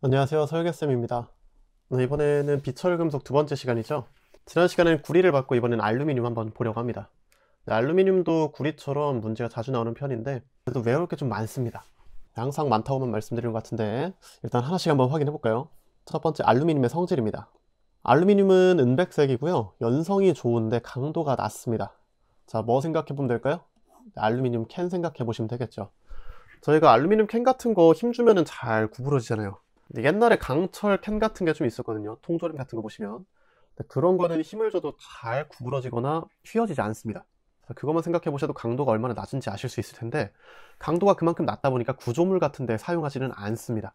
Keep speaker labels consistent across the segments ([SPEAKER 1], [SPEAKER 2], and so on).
[SPEAKER 1] 안녕하세요, 설계쌤입니다. 이번에는 비철금속 두 번째 시간이죠. 지난 시간에는 구리를 봤고 이번에는 알루미늄 한번 보려고 합니다. 알루미늄도 구리처럼 문제가 자주 나오는 편인데 그래도 외울 게 좀 많습니다. 항상 많다고만 말씀드리는 것 같은데 일단 하나씩 한번 확인해 볼까요? 첫 번째, 알루미늄의 성질입니다. 알루미늄은 은백색이고요, 연성이 좋은데 강도가 낮습니다. 자, 뭐 생각해 보면 될까요? 알루미늄 캔 생각해 보시면 되겠죠. 저희가 알루미늄 캔 같은 거 힘주면은 잘 구부러지잖아요. 근데 옛날에 강철 캔 같은 게 좀 있었거든요. 통조림 같은 거 보시면. 근데 그런 거는 힘을 줘도 잘 구부러지거나 휘어지지 않습니다. 그것만 생각해 보셔도 강도가 얼마나 낮은지 아실 수 있을 텐데, 강도가 그만큼 낮다 보니까 구조물 같은 데 사용하지는 않습니다.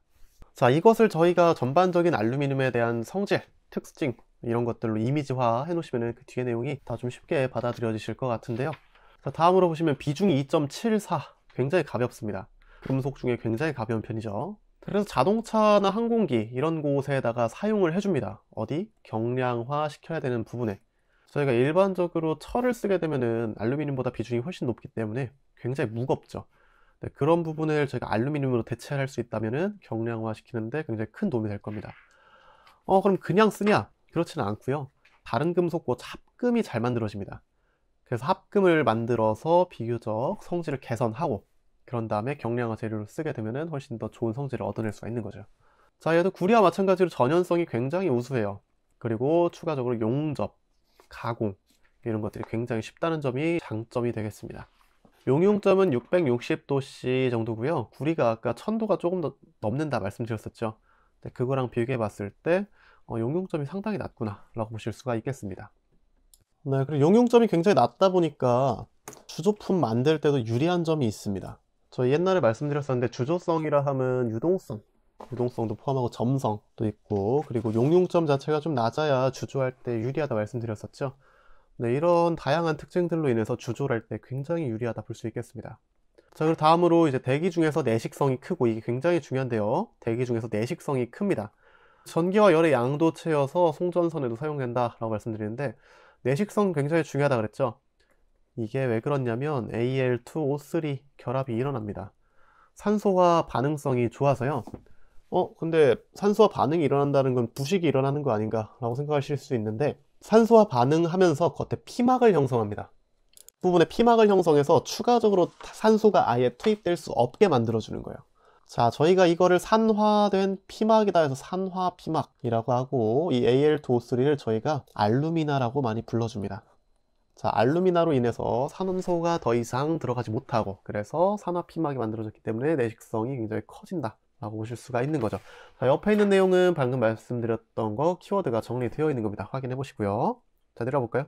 [SPEAKER 1] 자, 이것을 저희가 전반적인 알루미늄에 대한 성질, 특징 이런 것들로 이미지화 해 놓으시면 그 뒤에 내용이 다 좀 쉽게 받아들여지실 것 같은데요. 자, 다음으로 보시면 비중이 2.74, 굉장히 가볍습니다. 금속 중에 굉장히 가벼운 편이죠. 그래서 자동차나 항공기 이런 곳에다가 사용을 해줍니다. 어디? 경량화 시켜야 되는 부분에. 저희가 일반적으로 철을 쓰게 되면은 알루미늄보다 비중이 훨씬 높기 때문에 굉장히 무겁죠. 네, 그런 부분을 저희가 알루미늄으로 대체할 수 있다면은 경량화 시키는데 굉장히 큰 도움이 될 겁니다. 그럼 그냥 쓰냐? 그렇지는 않고요. 다른 금속과 합금이 잘 만들어집니다. 그래서 합금을 만들어서 비교적 성질을 개선하고 그런 다음에 경량화 재료를 쓰게 되면 훨씬 더 좋은 성질을 얻어낼 수가 있는 거죠. 자, 얘도 구리와 마찬가지로 전연성이 굉장히 우수해요. 그리고 추가적으로 용접, 가공 이런 것들이 굉장히 쉽다는 점이 장점이 되겠습니다. 용융점은 660도씨 정도고요. 구리가 아까 1000도가 조금 더 넘는다 말씀드렸었죠. 그거랑 비교해 봤을 때 용융점이 상당히 낮구나 라고 보실 수가 있겠습니다. 네, 그리고 용융점이 굉장히 낮다 보니까 주조품 만들 때도 유리한 점이 있습니다. 저희 옛날에 말씀드렸었는데 주조성이라 하면 유동성도 포함하고 점성도 있고, 그리고 용융점 자체가 좀 낮아야 주조할 때 유리하다 말씀드렸었죠. 네, 이런 다양한 특징들로 인해서 주조를 할 때 굉장히 유리하다 볼 수 있겠습니다. 자, 그리고 다음으로 이제 대기 중에서 내식성이 크고, 이게 굉장히 중요한데요. 대기 중에서 내식성이 큽니다. 전기와 열의 양도체여서 송전선에도 사용된다라고 말씀드리는데, 내식성 굉장히 중요하다 그랬죠. 이게 왜 그렇냐면 Al2O3 결합이 일어납니다. 산소와 반응성이 좋아서요. 근데 산소와 반응이 일어난다는 건 부식이 일어나는 거 아닌가 라고 생각하실 수 있는데, 산소와 반응하면서 겉에 피막을 형성합니다. 부분에 피막을 형성해서 추가적으로 산소가 아예 투입될 수 없게 만들어주는 거예요. 자, 저희가 이거를 산화된 피막이다 해서 산화 피막이라고 하고, 이 Al2O3를 저희가 알루미나라고 많이 불러줍니다. 자, 알루미나로 인해서 산소가 더 이상 들어가지 못하고, 그래서 산화 피막이 만들어졌기 때문에 내식성이 굉장히 커진다 라고 보실 수가 있는 거죠. 자, 옆에 있는 내용은 방금 말씀드렸던 거 키워드가 정리되어 있는 겁니다. 확인해 보시고요. 자, 내려볼까요?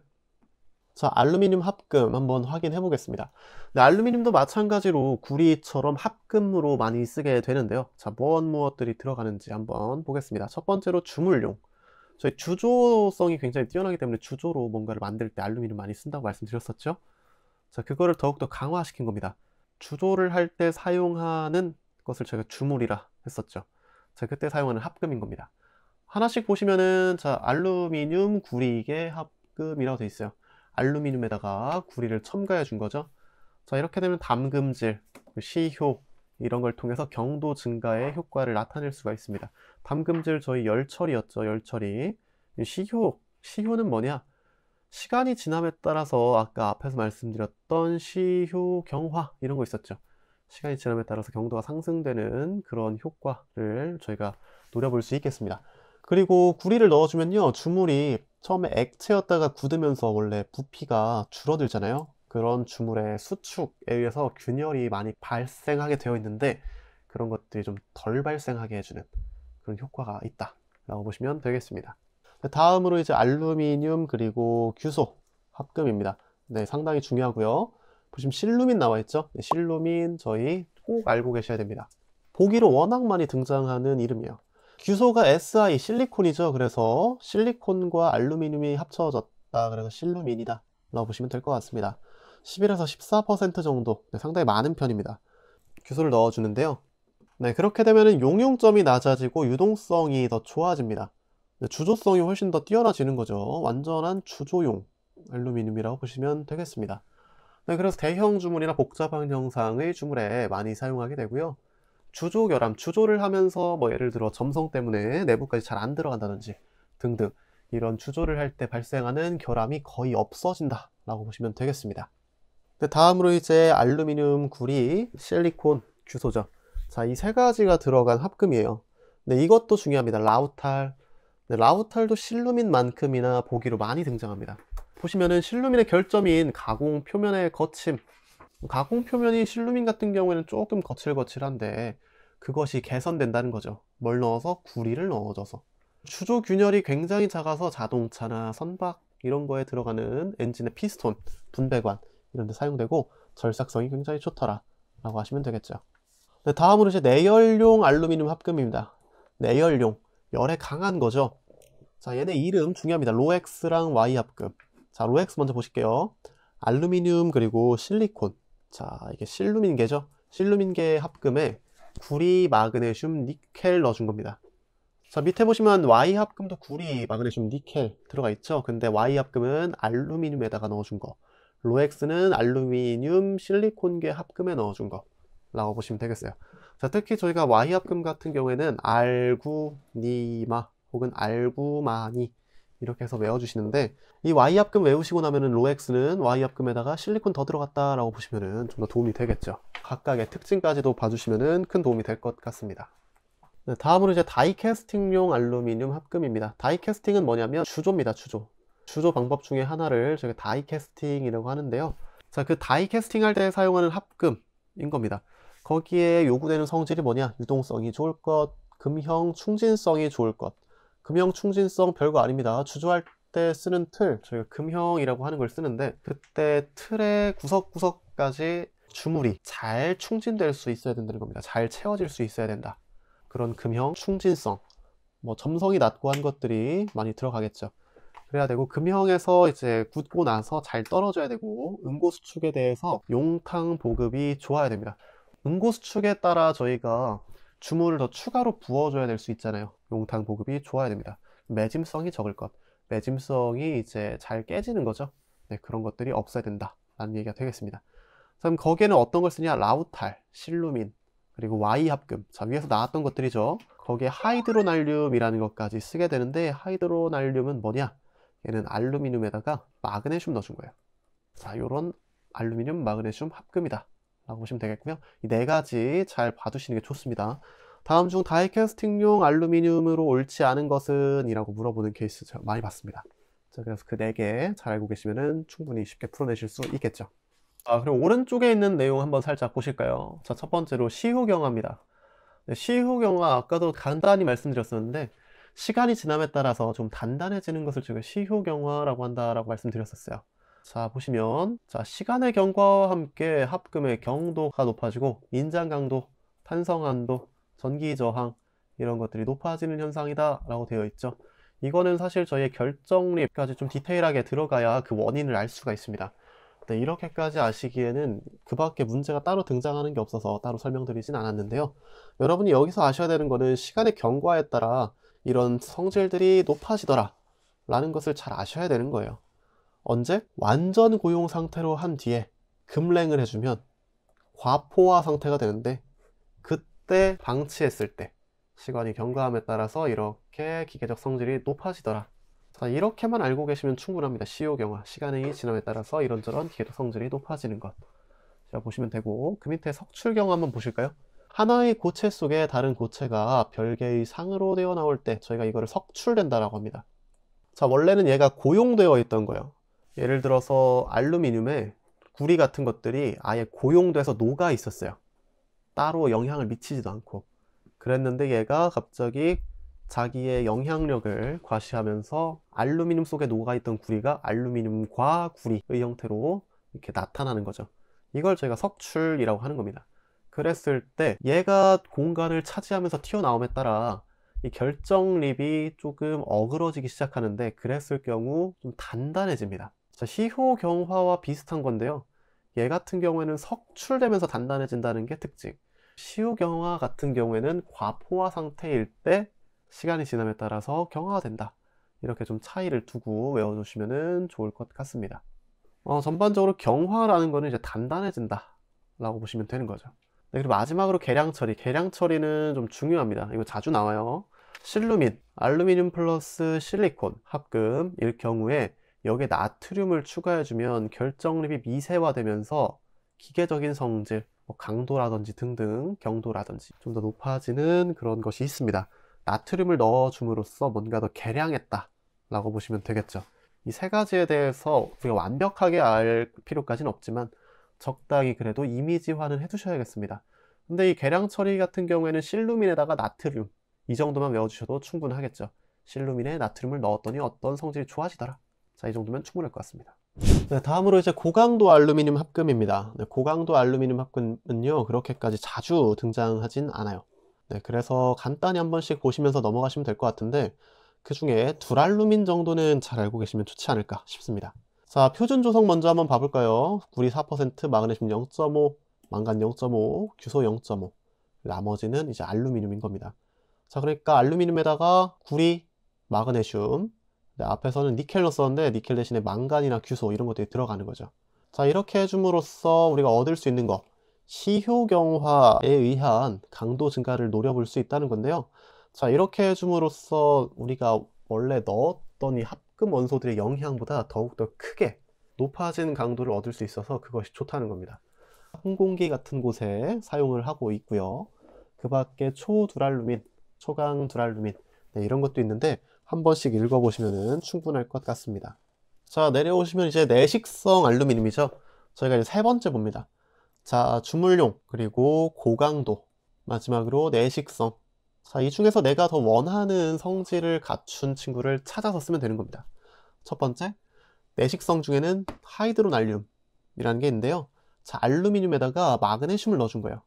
[SPEAKER 1] 자, 알루미늄 합금 한번 확인해 보겠습니다. 네, 알루미늄도 마찬가지로 구리처럼 합금으로 많이 쓰게 되는데요. 자, 무엇들이 들어가는지 한번 보겠습니다. 첫 번째로 주물용. 저희 주조성이 굉장히 뛰어나기 때문에 주조로 뭔가를 만들 때 알루미늄 많이 쓴다고 말씀드렸었죠. 자, 그거를 더욱더 강화시킨 겁니다. 주조를 할 때 사용하는 것을 저희가 주물이라 했었죠. 자, 그때 사용하는 합금인 겁니다. 하나씩 보시면은, 자, 알루미늄 구리계 합금이라고 되어 있어요. 알루미늄에다가 구리를 첨가해 준 거죠. 자, 이렇게 되면 담금질, 시효 이런 걸 통해서 경도 증가의 효과를 나타낼 수가 있습니다. 담금질 저희 열처리였죠. 열처리. 시효는 뭐냐? 시간이 지남에 따라서 아까 앞에서 말씀드렸던 시효 경화 이런 거 있었죠. 시간이 지남에 따라서 경도가 상승되는 그런 효과를 저희가 노려볼 수 있겠습니다. 그리고 구리를 넣어주면요, 주물이 처음에 액체였다가 굳으면서 원래 부피가 줄어들잖아요. 그런 주물의 수축에 의해서 균열이 많이 발생하게 되어 있는데, 그런 것들이 좀 덜 발생하게 해주는 그런 효과가 있다 라고 보시면 되겠습니다. 다음으로 이제 알루미늄 그리고 규소 합금입니다. 네, 상당히 중요하고요. 보시면 실루민 나와 있죠. 네, 실루민 저희 꼭 알고 계셔야 됩니다. 보기로 워낙 많이 등장하는 이름이에요. 규소가 Si, 실리콘이죠. 그래서 실리콘과 알루미늄이 합쳐졌다, 그래서 실루민이다 라고 보시면 될 것 같습니다. 11에서 14% 정도, 네, 상당히 많은 편입니다. 규소를 넣어주는데요. 네, 그렇게 되면 용융점이 낮아지고 유동성이 더 좋아집니다. 네, 주조성이 훨씬 더 뛰어나지는 거죠. 완전한 주조용 알루미늄이라고 보시면 되겠습니다. 네, 그래서 대형 주물이나 복잡한 형상의 주물에 많이 사용하게 되고요. 주조 결함, 주조를 하면서 뭐 예를 들어 점성 때문에 내부까지 잘 안 들어간다든지 등등 이런 주조를 할 때 발생하는 결함이 거의 없어진다 라고 보시면 되겠습니다. 다음으로 이제 알루미늄, 구리, 실리콘, 규소죠. 자, 이 세 가지가 들어간 합금이에요. 네, 이것도 중요합니다. 라우탈. 네, 라우탈도 실루민만큼이나 보기로 많이 등장합니다. 보시면은 실루민의 결점인 가공 표면의 거침. 가공 표면이 실루민 같은 경우에는 조금 거칠거칠한데 그것이 개선된다는 거죠. 뭘 넣어서? 구리를 넣어줘서. 주조 균열이 굉장히 작아서 자동차나 선박 이런 거에 들어가는 엔진의 피스톤, 분배관 이런 데 사용되고 절삭성이 굉장히 좋더라 라고 하시면 되겠죠. 네, 다음으로 이제 내열용 알루미늄 합금입니다. 내열용, 열에 강한 거죠. 자, 얘네 이름 중요합니다. 로엑스랑 Y 합금. 자, 로엑스 먼저 보실게요. 알루미늄 그리고 실리콘. 자, 이게 실루민계죠. 실루민계 합금에 구리, 마그네슘, 니켈 넣어준 겁니다. 자, 밑에 보시면 Y 합금도 구리, 마그네슘, 니켈 들어가 있죠. 근데 Y 합금은 알루미늄에다가 넣어준 거, 로엑스는 알루미늄 실리콘계 합금에 넣어준 거 라고 보시면 되겠어요. 자, 특히 저희가 Y 합금 같은 경우에는 알구니마 혹은 알구마니 이렇게 해서 외워주시는데, 이 Y 합금 외우시고 나면은 로엑스는 Y 합금에다가 실리콘 더 들어갔다 라고 보시면은 좀 더 도움이 되겠죠. 각각의 특징까지도 봐주시면은 큰 도움이 될 것 같습니다. 네, 다음으로 이제 다이캐스팅용 알루미늄 합금입니다. 다이캐스팅은 뭐냐면 주조입니다. 주조. 주조 방법 중에 하나를 저희가 다이캐스팅이라고 하는데요. 자, 그 다이캐스팅 할 때 사용하는 합금인 겁니다. 거기에 요구되는 성질이 뭐냐? 유동성이 좋을 것, 금형 충진성이 좋을 것. 금형 충진성 별거 아닙니다. 주조할 때 쓰는 틀, 저희가 금형이라고 하는 걸 쓰는데 그때 틀의 구석구석까지 주물이 잘 충진될 수 있어야 된다는 겁니다. 잘 채워질 수 있어야 된다. 그런 금형 충진성, 뭐 점성이 낮고 한 것들이 많이 들어가겠죠. 그래야 되고, 금형에서 이제 굳고 나서 잘 떨어져야 되고, 응고수축에 대해서 용탕 보급이 좋아야 됩니다. 응고수축에 따라 저희가 주물을 더 추가로 부어줘야 될 수 있잖아요. 용탕 보급이 좋아야 됩니다. 매짐성이 적을 것, 매짐성이 이제 잘 깨지는 거죠. 네, 그런 것들이 없어야 된다 라는 얘기가 되겠습니다. 그럼 거기에는 어떤 걸 쓰냐? 라우탈, 실루민, 그리고 Y 합금. 자, 위에서 나왔던 것들이죠. 거기에 하이드로날륨이라는 것까지 쓰게 되는데, 하이드로날륨은 뭐냐? 얘는 알루미늄에다가 마그네슘 넣어준 거예요. 자, 요런 알루미늄, 마그네슘 합금이다 라고 보시면 되겠고요. 이 네 가지 잘 봐두시는 게 좋습니다. 다음 중 다이캐스팅용 알루미늄으로 옳지 않은 것은? 이라고 물어보는 케이스 많이 봤습니다. 자, 그래서 그 네 개 잘 알고 계시면 충분히 쉽게 풀어내실 수 있겠죠. 그리고 오른쪽에 있는 내용 한번 살짝 보실까요? 자, 첫 번째로 시후경화입니다. 네, 시후경화 아까도 간단히 말씀드렸었는데 시간이 지남에 따라서 좀 단단해지는 것을 저희가 시후경화라고 한다라고 말씀드렸었어요. 자, 보시면 자, 시간의 경과와 함께 합금의 경도가 높아지고 인장 강도, 탄성 한도, 전기 저항 이런 것들이 높아지는 현상이다 라고 되어 있죠. 이거는 사실 저희의 결정립까지 좀 디테일하게 들어가야 그 원인을 알 수가 있습니다. 네, 이렇게까지 아시기에는 그 밖에 문제가 따로 등장하는 게 없어서 따로 설명드리진 않았는데요. 여러분이 여기서 아셔야 되는 거는 시간의 경과에 따라 이런 성질들이 높아지더라 라는 것을 잘 아셔야 되는 거예요. 언제? 완전 고용 상태로 한 뒤에 금냉을 해주면 과포화 상태가 되는데, 그때 방치했을 때 시간이 경과함에 따라서 이렇게 기계적 성질이 높아지더라. 자, 이렇게만 알고 계시면 충분합니다. 시효경화, 시간이 지남에 따라서 이런저런 기계적 성질이 높아지는 것. 자, 보시면 되고, 그 밑에 석출경화 한번 보실까요? 하나의 고체 속에 다른 고체가 별개의 상으로 되어 나올 때 저희가 이거를 석출된다라고 합니다. 자, 원래는 얘가 고용되어 있던 거예요. 예를 들어서 알루미늄에 구리 같은 것들이 아예 고용돼서 녹아 있었어요. 따로 영향을 미치지도 않고. 그랬는데 얘가 갑자기 자기의 영향력을 과시하면서 알루미늄 속에 녹아있던 구리가 알루미늄과 구리의 형태로 이렇게 나타나는 거죠. 이걸 저희가 석출이라고 하는 겁니다. 그랬을 때 얘가 공간을 차지하면서 튀어나옴에 따라 이 결정립이 조금 어그러지기 시작하는데, 그랬을 경우 좀 단단해집니다. 자, 시효경화와 비슷한 건데요. 얘 같은 경우에는 석출되면서 단단해진다는 게 특징. 시효경화 같은 경우에는 과포화 상태일 때 시간이 지남에 따라서 경화가 된다. 이렇게 좀 차이를 두고 외워주시면 좋을 것 같습니다. 전반적으로 경화라는 거는 이제 단단해진다 라고 보시면 되는 거죠. 네, 그리고 마지막으로 계량 처리. 계량 처리는 좀 중요합니다. 이거 자주 나와요. 실루민, 알루미늄 플러스 실리콘 합금일 경우에 여기에 나트륨을 추가해주면 결정립이 미세화되면서 기계적인 성질, 뭐 강도라든지 등등 경도라든지 좀 더 높아지는 그런 것이 있습니다. 나트륨을 넣어줌으로써 뭔가 더 개량했다 라고 보시면 되겠죠. 이 세 가지에 대해서 우리가 완벽하게 알 필요까지는 없지만 적당히 그래도 이미지화는 해두셔야겠습니다. 근데 이 계량 처리 같은 경우에는 실루민에다가 나트륨 이 정도만 외워주셔도 충분하겠죠. 실루민에 나트륨을 넣었더니 어떤 성질이 좋아지더라. 자, 이 정도면 충분할 것 같습니다. 네, 다음으로 이제 고강도 알루미늄 합금입니다. 네, 고강도 알루미늄 합금은요 그렇게까지 자주 등장하진 않아요. 네, 그래서 간단히 한 번씩 보시면서 넘어가시면 될 것 같은데 그 중에 둘알루민 정도는 잘 알고 계시면 좋지 않을까 싶습니다. 자, 표준 조성 먼저 한번 봐볼까요? 구리 4%, 마그네슘 0.5, 망간 0.5, 규소 0.5. 나머지는 이제 알루미늄인 겁니다. 자, 그러니까 알루미늄에다가 구리, 마그네슘. 네, 앞에서는 니켈로 썼는데 니켈 대신에 망간이나 규소 이런 것들이 들어가는 거죠. 자, 이렇게 해줌으로써 우리가 얻을 수 있는 거 시효경화에 의한 강도 증가를 노려볼 수 있다는 건데요. 자, 이렇게 해줌으로써 우리가 원래 넣었던 이 합금 원소들의 영향보다 더욱더 크게 높아진 강도를 얻을 수 있어서 그것이 좋다는 겁니다. 항공기 같은 곳에 사용을 하고 있고요. 그 밖에 초두랄루민, 초강 두랄루민 네, 이런 것도 있는데 한 번씩 읽어보시면 충분할 것 같습니다. 자, 내려오시면 이제 내식성 알루미늄이죠. 저희가 이제 세 번째 봅니다. 자, 주물용, 그리고 고강도, 마지막으로 내식성. 자, 이 중에서 내가 더 원하는 성질을 갖춘 친구를 찾아서 쓰면 되는 겁니다. 첫 번째, 내식성 중에는 하이드로날륨이라는 게 있는데요. 자, 알루미늄에다가 마그네슘을 넣어준 거예요.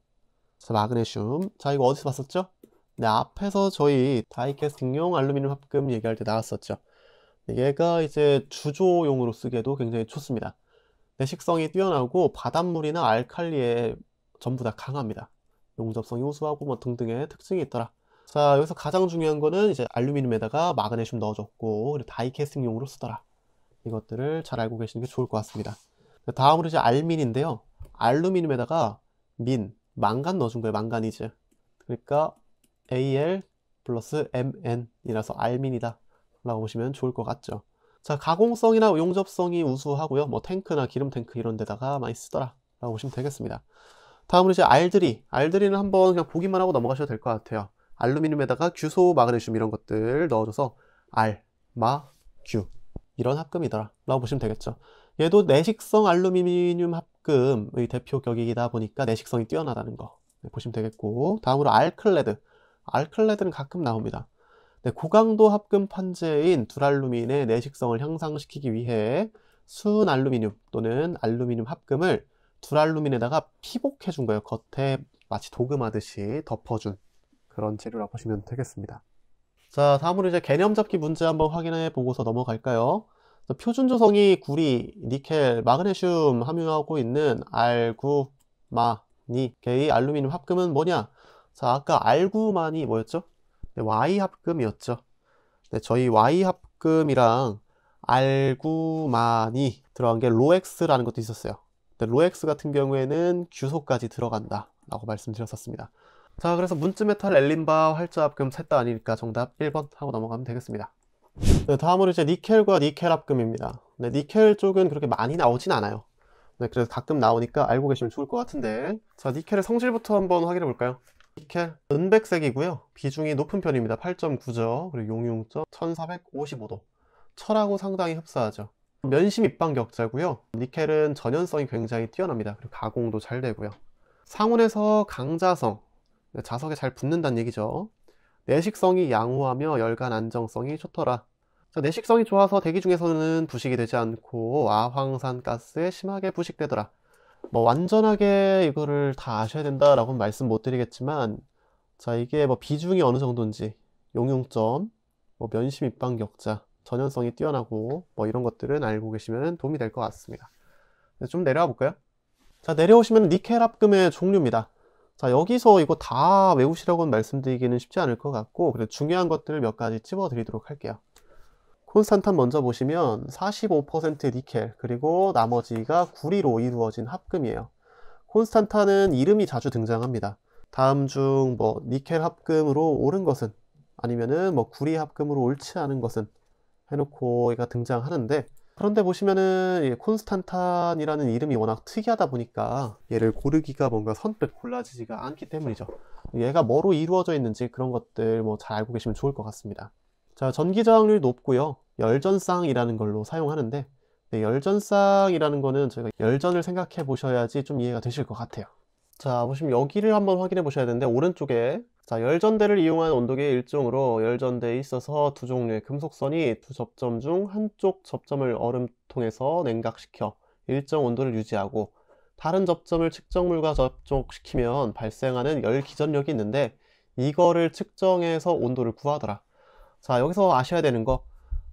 [SPEAKER 1] 자, 마그네슘. 자, 이거 어디서 봤었죠? 네, 앞에서 저희 다이캐스팅용 알루미늄 합금 얘기할 때 나왔었죠. 얘가 이제 주조용으로 쓰기에도 굉장히 좋습니다. 내식성이 뛰어나고 바닷물이나 알칼리에 전부 다 강합니다. 용접성이 우수하고 뭐 등등의 특징이 있더라. 자, 여기서 가장 중요한 거는 이제 알루미늄에다가 마그네슘 넣어줬고 그리고 다이캐스팅용으로 쓰더라. 이것들을 잘 알고 계시는 게 좋을 것 같습니다. 다음으로 이제 알민인데요. 알루미늄에다가 망간 넣어준 거예요. 망가니즈. 그러니까 Al 플러스 Mn이라서 알민이다 라고 보시면 좋을 것 같죠. 자, 가공성이나 용접성이 우수하고요. 뭐 탱크나 기름 탱크 이런 데다가 많이 쓰더라 라고 보시면 되겠습니다. 다음으로 이제 알드리는 한번 그냥 보기만 하고 넘어가셔도 될 것 같아요. 알루미늄에다가 규소, 마그네슘 이런 것들 넣어줘서 알, 마, 규 이런 합금이더라 라고 보시면 되겠죠. 얘도 내식성 알루미늄 합금의 대표격이다 보니까 내식성이 뛰어나다는 거 보시면 되겠고, 다음으로 알클레드는 가끔 나옵니다. 네, 고강도 합금 판재인 두랄루민의 내식성을 향상시키기 위해 순 알루미늄 또는 알루미늄 합금을 두랄루민에다가 피복해 준 거예요. 겉에 마치 도금하듯이 덮어준 그런 재료라고 보시면 되겠습니다. 자, 다음으로 이제 개념 잡기 문제 한번 확인해 보고서 넘어갈까요? 표준 조성이 구리, 니켈, 마그네슘 함유하고 있는 알구마니 개의 알루미늄 합금은 뭐냐? 자, 아까 알구만이 뭐였죠? 네, Y 합금이었죠. 네, 저희 Y 합금이랑 알구만이 들어간 게 로엑스라는 것도 있었어요. 네, 로엑스 같은 경우에는 규소까지 들어간다 라고 말씀드렸었습니다. 자, 그래서 문즈메탈, 엘린바, 활자 합금 셋 다 아니니까 정답 1번 하고 넘어가면 되겠습니다. 네, 다음으로 이제 니켈과 니켈 합금입니다. 네, 니켈 쪽은 그렇게 많이 나오진 않아요. 네, 그래서 가끔 나오니까 알고 계시면 좋을 것 같은데, 자, 니켈의 성질부터 한번 확인해 볼까요? 니켈 은백색이고요. 비중이 높은 편입니다. 8.9죠. 그리고 용융점 1455도. 철하고 상당히 흡사하죠. 면심 입방 격자고요. 니켈은 전연성이 굉장히 뛰어납니다. 그리고 가공도 잘 되고요. 상온에서 강자성, 자석에 잘 붙는다는 얘기죠. 내식성이 양호하며 열간 안정성이 좋더라. 자, 내식성이 좋아서 대기 중에서는 부식이 되지 않고 아황산가스에 심하게 부식되더라. 뭐 완전하게 이거를 다 아셔야 된다라고 말씀 못 드리겠지만, 자, 이게 뭐 비중이 어느 정도인지, 용융점, 뭐 면심 입방 격자, 전연성이 뛰어나고 뭐 이런 것들은 알고 계시면 도움이 될 것 같습니다. 좀 내려와 볼까요? 자, 내려오시면 니켈 합금의 종류입니다. 자, 여기서 이거 다 외우시라고는 말씀드리기는 쉽지 않을 것 같고, 그래도 중요한 것들을 몇 가지 찝어 드리도록 할게요. 콘스탄탄 먼저 보시면 45% 니켈, 그리고 나머지가 구리로 이루어진 합금이에요. 콘스탄탄은 이름이 자주 등장합니다. 다음 중 뭐 니켈 합금으로 옳은 것은, 아니면은 뭐 구리 합금으로 옳지 않은 것은 해놓고 얘가 등장하는데, 그런데 보시면은 이 콘스탄탄이라는 이름이 워낙 특이하다 보니까 얘를 고르기가 뭔가 선뜻 골라지지가 않기 때문이죠. 얘가 뭐로 이루어져 있는지 그런 것들 뭐 잘 알고 계시면 좋을 것 같습니다. 자, 전기 저항률이 높고요. 열전쌍이라는 걸로 사용하는데, 네, 열전쌍이라는 거는 저희가 열전을 생각해 보셔야지 좀 이해가 되실 것 같아요. 자, 보시면 여기를 한번 확인해 보셔야 되는데, 오른쪽에 자, 열전대를 이용한 온도계의 일종으로 열전대에 있어서 두 종류의 금속선이 두 접점 중 한쪽 접점을 얼음통에서 냉각시켜 일정 온도를 유지하고, 다른 접점을 측정물과 접촉시키면 발생하는 열 기전력이 있는데, 이거를 측정해서 온도를 구하더라. 자, 여기서 아셔야 되는 거,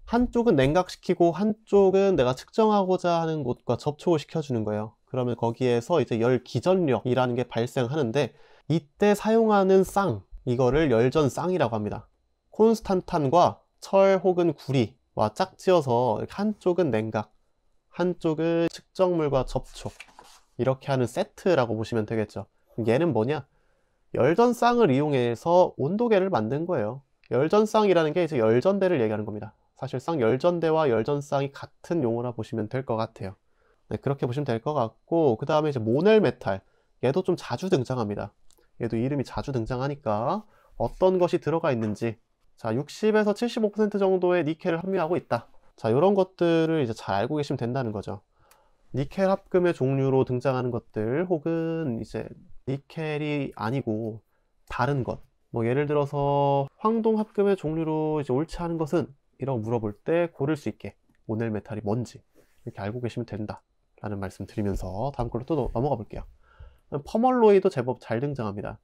[SPEAKER 1] 한쪽은 냉각시키고 한쪽은 내가 측정하고자 하는 곳과 접촉을 시켜주는 거예요. 그러면 거기에서 이제 열 기전력이라는 게 발생하는데, 이때 사용하는 쌍, 이거를 열전쌍이라고 합니다. 콘스탄탄과 철 혹은 구리와 짝지어서 한쪽은 냉각, 한쪽은 측정물과 접촉, 이렇게 하는 세트라고 보시면 되겠죠. 얘는 뭐냐? 열전쌍을 이용해서 온도계를 만든 거예요. 열전쌍이라는 게 이제 열전대를 얘기하는 겁니다. 사실상 열전대와 열전쌍이 같은 용어라 보시면 될 것 같아요. 네, 그렇게 보시면 될 것 같고, 그 다음에 이제 모넬메탈, 얘도 좀 자주 등장합니다. 얘도 이름이 자주 등장하니까 어떤 것이 들어가 있는지, 자, 60에서 75% 정도의 니켈을 함유하고 있다. 자, 이런 것들을 이제 잘 알고 계시면 된다는 거죠. 니켈 합금의 종류로 등장하는 것들, 혹은 이제 니켈이 아니고 다른 것, 뭐 예를 들어서 황동 합금의 종류로 이제 옳지 않은 것은, 이라고 물어볼 때 고를 수 있게 모넬 메탈이 뭔지 이렇게 알고 계시면 된다 라는 말씀 드리면서 다음 걸로 또 넘어가 볼게요. 퍼멀로이도 제법 잘 등장합니다.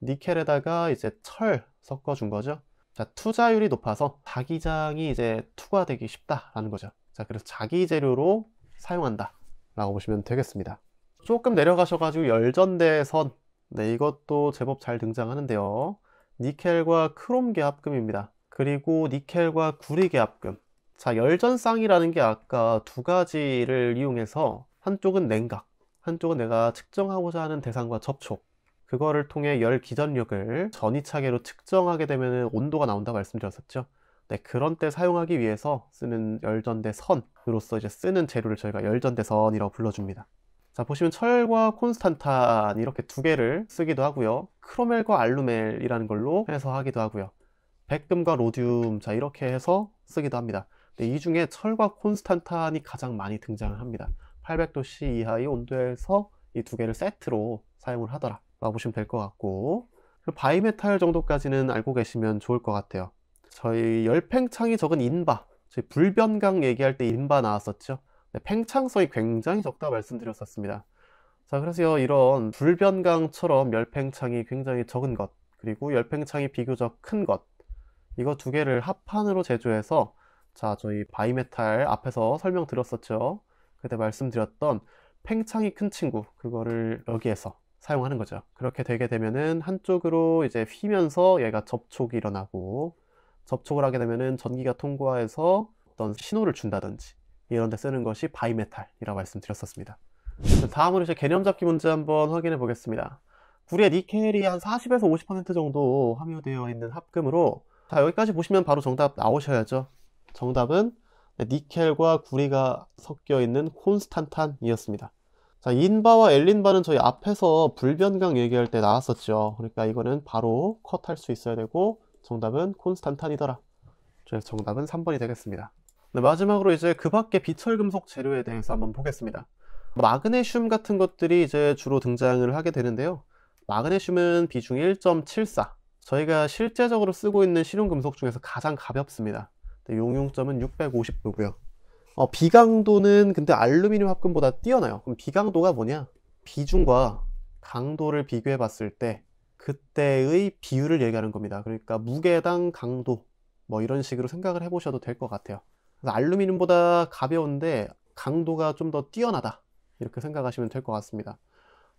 [SPEAKER 1] 니켈에다가 이제 철 섞어준 거죠. 자, 투자율이 높아서 자기장이 이제 투과되기 쉽다라는 거죠. 자, 그래서 자기 재료로 사용한다 라고 보시면 되겠습니다. 조금 내려가셔가지고 열전대선, 네, 이것도 제법 잘 등장하는데요. 니켈과 크롬계 합금입니다. 그리고 니켈과 구리계 합금. 자, 열전쌍이라는 게 아까 두 가지를 이용해서 한쪽은 냉각, 한쪽은 내가 측정하고자 하는 대상과 접촉, 그거를 통해 열 기전력을 전이차계로 측정하게 되면 온도가 나온다고 말씀드렸었죠. 네, 그런 때 사용하기 위해서 쓰는 열전대 선으로서 이제 쓰는 재료를 저희가 열전대 선이라고 불러줍니다. 자, 보시면 철과 콘스탄탄 이렇게 두 개를 쓰기도 하고요. 크로멜과 알루멜이라는 걸로 해서 하기도 하고요. 백금과 로듐, 자, 이렇게 해서 쓰기도 합니다. 근데 이 중에 철과 콘스탄탄이 가장 많이 등장을 합니다. 800도씨 이하의 온도에서 이 두 개를 세트로 사용을 하더라 라고 보시면 될 것 같고, 바이메탈 정도까지는 알고 계시면 좋을 것 같아요. 저희 열팽창이 적은 인바, 저희 불변강 얘기할 때 인바 나왔었죠. 네, 팽창성이 굉장히 적다고 말씀드렸었습니다. 자, 그래서 이런 불변강처럼 열팽창이 굉장히 적은 것, 그리고 열팽창이 비교적 큰 것, 이거 두 개를 합판으로 제조해서, 자, 저희 바이메탈 앞에서 설명드렸었죠. 그때 말씀드렸던 팽창이 큰 친구, 그거를 여기에서 사용하는 거죠. 그렇게 되게 되면은 한쪽으로 이제 휘면서 얘가 접촉이 일어나고, 접촉을 하게 되면은 전기가 통과해서 어떤 신호를 준다든지 이런 데 쓰는 것이 바이메탈이라고 말씀드렸었습니다. 다음으로 이제 개념 잡기 문제 한번 확인해 보겠습니다. 구리에 니켈이 한 40에서 50% 정도 함유되어 있는 합금으로, 자, 여기까지 보시면 바로 정답 나오셔야죠. 정답은 니켈과 구리가 섞여 있는 콘스탄탄이었습니다. 자, 인바와 엘린바는 저희 앞에서 불변강 얘기할 때 나왔었죠. 그러니까 이거는 바로 컷할 수 있어야 되고, 정답은 콘스탄탄이더라. 그래서 정답은 3번이 되겠습니다. 네, 마지막으로 이제 그 밖에 비철금속 재료에 대해서 한번 보겠습니다. 마그네슘 같은 것들이 이제 주로 등장을 하게 되는데요. 마그네슘은 비중이 1.74, 저희가 실제적으로 쓰고 있는 실용금속 중에서 가장 가볍습니다. 용융점은 650도고요. 비강도는 근데 알루미늄 합금보다 뛰어나요. 그럼 비강도가 뭐냐? 비중과 강도를 비교해 봤을 때 그때의 비율을 얘기하는 겁니다. 그러니까 무게당 강도, 뭐 이런 식으로 생각을 해 보셔도 될 것 같아요. 그래서 알루미늄보다 가벼운데 강도가 좀 더 뛰어나다, 이렇게 생각하시면 될 것 같습니다.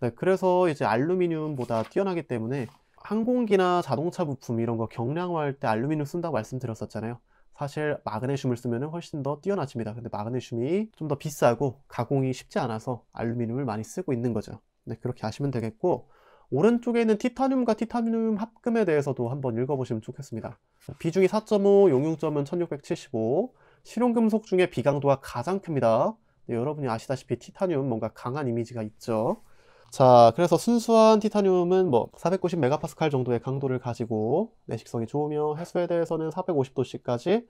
[SPEAKER 1] 네, 그래서 이제 알루미늄보다 뛰어나기 때문에 항공기나 자동차 부품 이런 거 경량화할 때 알루미늄 쓴다고 말씀드렸었잖아요. 사실 마그네슘을 쓰면 훨씬 더 뛰어나집니다. 근데 마그네슘이 좀 더 비싸고 가공이 쉽지 않아서 알루미늄을 많이 쓰고 있는 거죠. 네, 그렇게 아시면 되겠고, 오른쪽에 있는 티타늄과 티타늄 합금에 대해서도 한번 읽어보시면 좋겠습니다. 비중이 4.5, 용융점은 1675, 실용금속 중에 비강도가 가장 큽니다. 네, 여러분이 아시다시피 티타늄 뭔가 강한 이미지가 있죠. 자, 그래서 순수한 티타늄은 뭐 490메가파스칼 정도의 강도를 가지고 내식성이 좋으며 해수에 대해서는 450도씨까지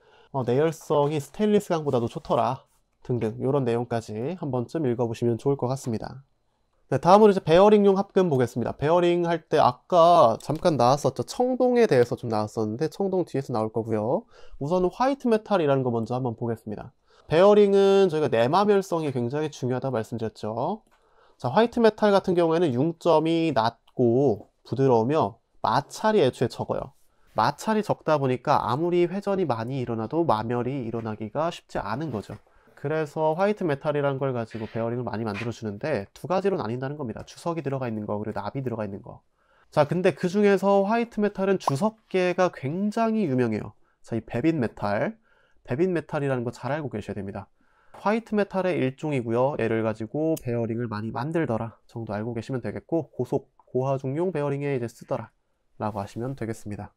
[SPEAKER 1] 내열성이 스테인리스 강보다도 좋더라 등등 이런 내용까지 한 번쯤 읽어보시면 좋을 것 같습니다. 네, 다음으로 이제 베어링용 합금 보겠습니다. 베어링 할 때 아까 잠깐 나왔었죠. 청동에 대해서 좀 나왔었는데 청동 뒤에서 나올 거고요. 우선은 화이트 메탈이라는 거 먼저 한번 보겠습니다. 베어링은 저희가 내마멸성이 굉장히 중요하다 말씀드렸죠. 자, 화이트 메탈 같은 경우에는 융점이 낮고 부드러우며 마찰이 애초에 적어요. 마찰이 적다 보니까 아무리 회전이 많이 일어나도 마멸이 일어나기가 쉽지 않은 거죠. 그래서 화이트 메탈이라는 걸 가지고 베어링을 많이 만들어 주는데 두 가지로 나뉜다는 겁니다. 주석이 들어가 있는 거, 그리고 납이 들어가 있는 거. 자, 근데 그 중에서 화이트 메탈은 주석계가 굉장히 유명해요. 자, 이 베빈 메탈이라는 거 잘 알고 계셔야 됩니다. 화이트 메탈의 일종이고요. 얘를 가지고 베어링을 많이 만들더라 정도 알고 계시면 되겠고, 고하중용 베어링에 이제 쓰더라 라고 하시면 되겠습니다.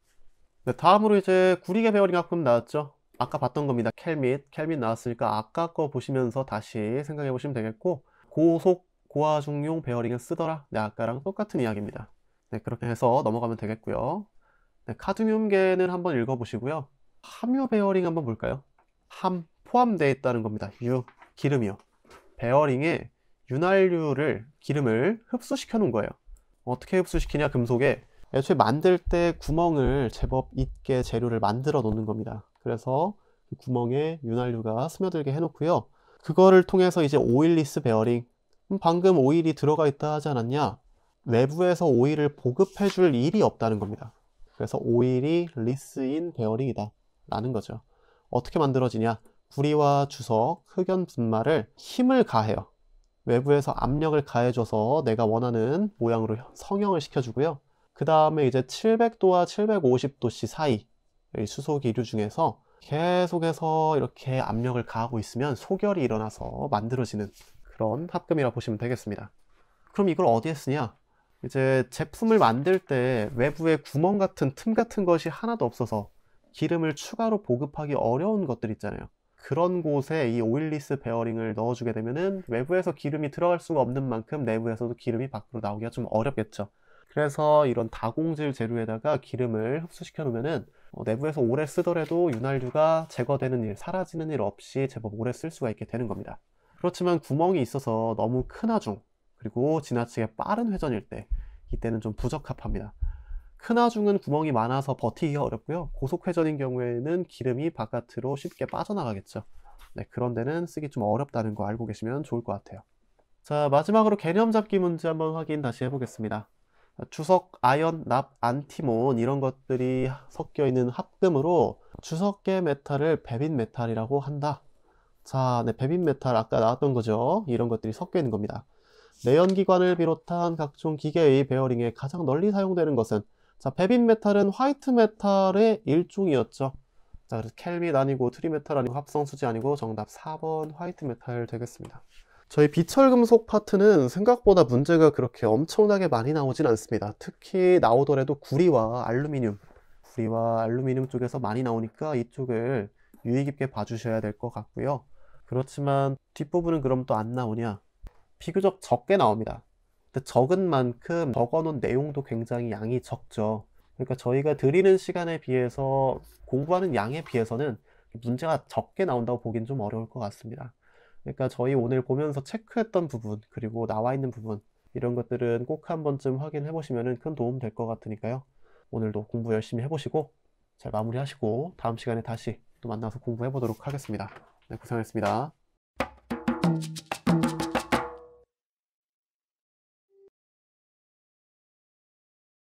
[SPEAKER 1] 네, 다음으로 이제 구리계 베어링 합금 나왔죠. 아까 봤던 겁니다. 켈밋 나왔으니까 아까 거 보시면서 다시 생각해 보시면 되겠고, 고하중용 베어링을 쓰더라. 네, 아까랑 똑같은 이야기입니다. 네, 그렇게 해서 넘어가면 되겠고요. 네, 카드뮴계는 한번 읽어보시고요. 함유 베어링 한번 볼까요? 함 포함되어 있다는 겁니다. 기름이요. 베어링에 윤활유를, 기름을 흡수시켜 놓은 거예요. 어떻게 흡수시키냐, 금속에. 애초에 만들 때 구멍을 제법 있게 재료를 만들어 놓는 겁니다. 그래서 그 구멍에 윤활유가 스며들게 해놓고요. 그거를 통해서 이제 오일리스 베어링, 방금 오일이 들어가 있다 하지 않았냐? 외부에서 오일을 보급해 줄 일이 없다는 겁니다. 그래서 오일이 리스인 베어링이다 라는 거죠. 어떻게 만들어지냐? 구리와 주석, 흑연 분말을 힘을 가해요. 외부에서 압력을 가해줘서 내가 원하는 모양으로 성형을 시켜주고요. 그 다음에 이제 700도와 750도씨 사이 수소기류 중에서 계속해서 이렇게 압력을 가하고 있으면 소결이 일어나서 만들어지는 그런 합금이라 보시면 되겠습니다. 그럼 이걸 어디에 쓰냐? 이제 제품을 만들 때 외부에 구멍 같은 틈 같은 것이 하나도 없어서 기름을 추가로 보급하기 어려운 것들 있잖아요. 그런 곳에 이 오일리스 베어링을 넣어주게 되면은 외부에서 기름이 들어갈 수가 없는 만큼 내부에서도 기름이 밖으로 나오기가 좀 어렵겠죠. 그래서 이런 다공질 재료에다가 기름을 흡수시켜 놓으면은 내부에서 오래 쓰더라도 윤활유가 제거되는 일, 사라지는 일 없이 제법 오래 쓸 수가 있게 되는 겁니다. 그렇지만 구멍이 있어서 너무 큰 하중, 그리고 지나치게 빠른 회전일 때, 이때는 좀 부적합합니다. 큰 하중은 구멍이 많아서 버티기가 어렵고요. 고속 회전인 경우에는 기름이 바깥으로 쉽게 빠져나가겠죠. 네, 그런 데는 쓰기 좀 어렵다는 거 알고 계시면 좋을 것 같아요. 자, 마지막으로 개념 잡기 문제 한번 확인 다시 해보겠습니다. 주석, 아연, 납, 안티몬 이런 것들이 섞여 있는 합금으로 주석계 메탈을 베빈 메탈이라고 한다. 자, 네, 베빈 메탈 아까 나왔던 거죠. 이런 것들이 섞여 있는 겁니다. 내연기관을 비롯한 각종 기계의 베어링에 가장 널리 사용되는 것은, 자, 베빈 메탈은 화이트 메탈의 일종이었죠. 자, 그래서 켈밋 아니고 트리메탈 아니고 합성수지 아니고 정답 4번 화이트 메탈 되겠습니다. 저희 비철금속 파트는 생각보다 문제가 그렇게 엄청나게 많이 나오진 않습니다. 특히 나오더라도 구리와 알루미늄 쪽에서 많이 나오니까 이쪽을 유의 깊게 봐주셔야 될 것 같고요. 그렇지만 뒷부분은 그럼 또 안 나오냐? 비교적 적게 나옵니다. 근데 적은 만큼 적어놓은 내용도 굉장히 양이 적죠. 그러니까 저희가 드리는 시간에 비해서, 공부하는 양에 비해서는 문제가 적게 나온다고 보긴 좀 어려울 것 같습니다. 그러니까 저희 오늘 보면서 체크했던 부분, 그리고 나와 있는 부분, 이런 것들은 꼭 한 번쯤 확인해 보시면 큰 도움 될 것 같으니까요. 오늘도 공부 열심히 해보시고 잘 마무리하시고 다음 시간에 다시 또 만나서 공부해 보도록 하겠습니다. 네, 고생하셨습니다.